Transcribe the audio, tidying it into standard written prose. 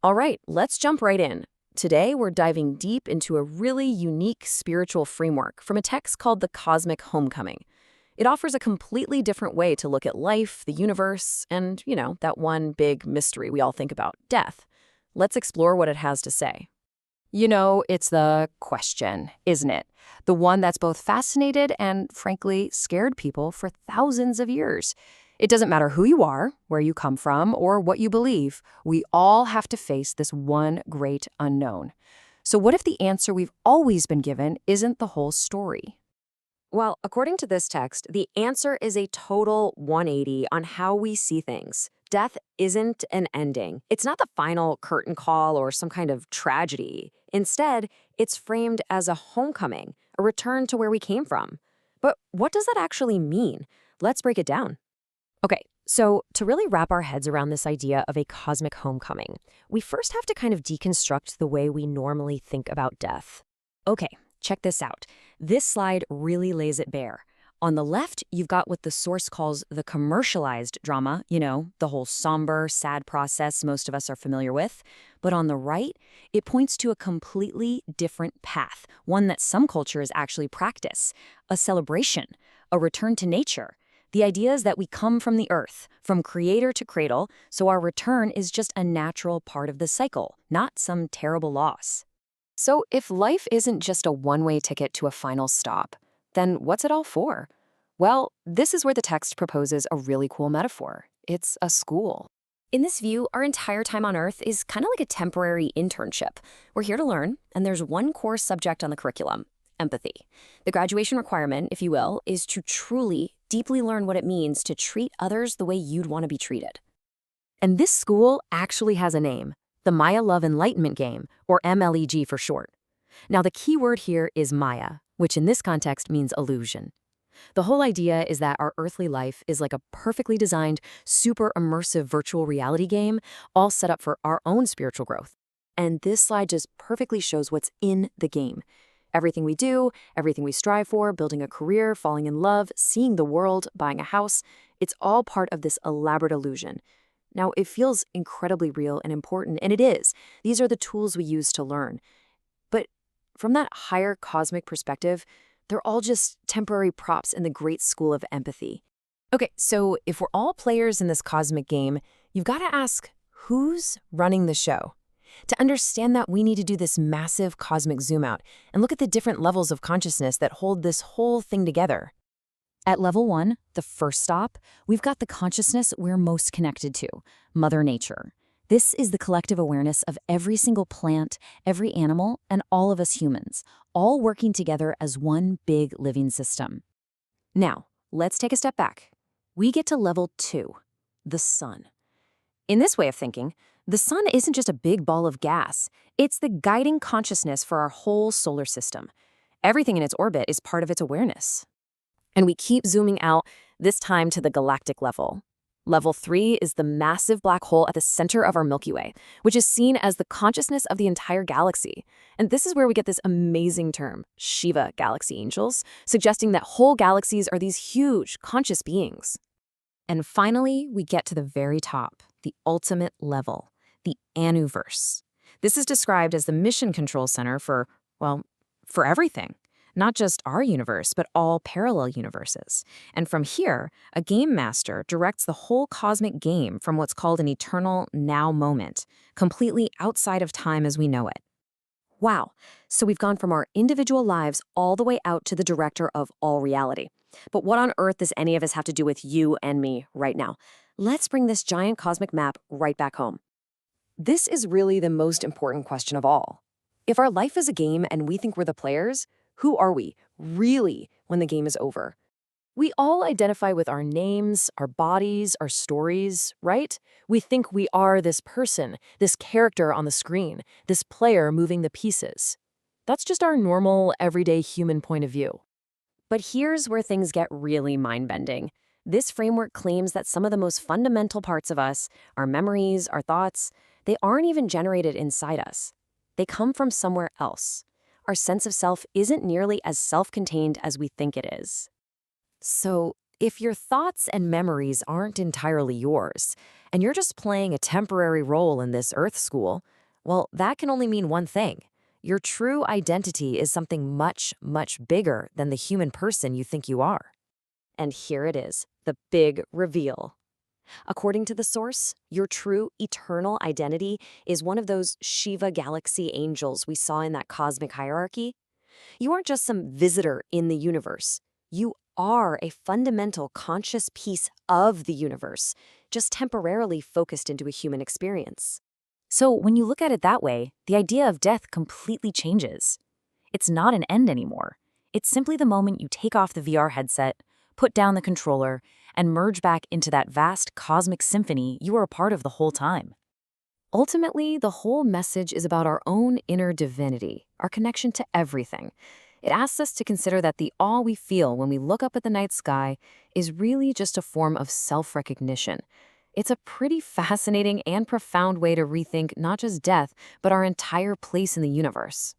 All right, let's jump right in. Today, we're diving deep into a really unique spiritual framework from a text called The Cosmic Homecoming. It offers a completely different way to look at life, the universe, and, that one big mystery we all think about, death. Let's explore what it has to say. It's the question, isn't it? The one that's both fascinated and, frankly, scared people for thousands of years. It doesn't matter who you are, where you come from, or what you believe. We all have to face this one great unknown. So what if the answer we've always been given isn't the whole story? Well, according to this text, the answer is a total 180 on how we see things. Death isn't an ending. It's not the final curtain call or some kind of tragedy. Instead, it's framed as a homecoming, a return to where we came from. But what does that actually mean? Let's break it down. Okay, so to really wrap our heads around this idea of a cosmic homecoming, we first have to kind of deconstruct the way we normally think about death. Okay, check this out. This slide really lays it bare. On the left, you've got what the source calls the commercialized drama, the whole somber, sad process most of us are familiar with. But on the right, it points to a completely different path, one that some cultures actually practice, a celebration, a return to nature. The idea is that we come from the earth, from creator to cradle, so our return is just a natural part of the cycle, not some terrible loss. So if life isn't just a one-way ticket to a final stop, then what's it all for? Well, this is where the text proposes a really cool metaphor. It's a school. In this view, our entire time on Earth is kind of like a temporary internship. We're here to learn, and there's one core subject on the curriculum: empathy. The graduation requirement, if you will, is to truly, deeply learn what it means to treat others the way you'd want to be treated. And this school actually has a name: the Maya Love Enlightenment Game, or MLEG for short. Now, the key word here is Maya, which in this context means illusion. The whole idea is that our earthly life is like a perfectly designed, super immersive virtual reality game, all set up for our own spiritual growth. And this slide just perfectly shows what's in the game. Everything we do, everything we strive for, building a career, falling in love, seeing the world, buying a house, it's all part of this elaborate illusion. Now, it feels incredibly real and important, and it is. These are the tools we use to learn. But from that higher cosmic perspective, they're all just temporary props in the great school of empathy. Okay, so if we're all players in this cosmic game, you've got to ask, who's running the show? To understand that, we need to do this massive cosmic zoom out and look at the different levels of consciousness that hold this whole thing together. At level 1, the first stop, we've got the consciousness we're most connected to, Mother Nature. This is the collective awareness of every single plant, every animal, and all of us humans, all working together as one big living system. Now, let's take a step back. We get to level 2, the sun. In this way of thinking, the sun isn't just a big ball of gas. It's the guiding consciousness for our whole solar system. Everything in its orbit is part of its awareness. And we keep zooming out, this time to the galactic level. Level 3 is the massive black hole at the center of our Milky Way, which is seen as the consciousness of the entire galaxy. And this is where we get this amazing term, Shiva galaxy angels, suggesting that whole galaxies are these huge, conscious beings. And finally, we get to the very top, the ultimate level, the Anuverse. This is described as the mission control center for everything. Not just our universe, but all parallel universes. And from here, a game master directs the whole cosmic game from what's called an eternal now moment, completely outside of time as we know it. Wow, so we've gone from our individual lives all the way out to the director of all reality. But what on earth does any of us have to do with you and me right now? Let's bring this giant cosmic map right back home. This is really the most important question of all. If our life is a game and we think we're the players, who are we, really, when the game is over? We all identify with our names, our bodies, our stories, right? We think we are this person, this character on the screen, this player moving the pieces. That's just our normal, everyday human point of view. But here's where things get really mind-bending. This framework claims that some of the most fundamental parts of us, our memories, our thoughts, they aren't even generated inside us. They come from somewhere else. Our sense of self isn't nearly as self-contained as we think it is. So, if your thoughts and memories aren't entirely yours, and you're just playing a temporary role in this Earth school, well, that can only mean one thing. Your true identity is something much, much bigger than the human person you think you are. And here it is, the big reveal. According to the source, your true eternal identity is one of those Shiva galaxy angels we saw in that cosmic hierarchy. You aren't just some visitor in the universe. You are a fundamental conscious piece of the universe, just temporarily focused into a human experience. So when you look at it that way, the idea of death completely changes. It's not an end anymore. It's simply the moment you take off the VR headset, put down the controller, and merge back into that vast cosmic symphony you were a part of the whole time. Ultimately, the whole message is about our own inner divinity, our connection to everything. It asks us to consider that the awe we feel when we look up at the night sky is really just a form of self-recognition. It's a pretty fascinating and profound way to rethink not just death, but our entire place in the universe.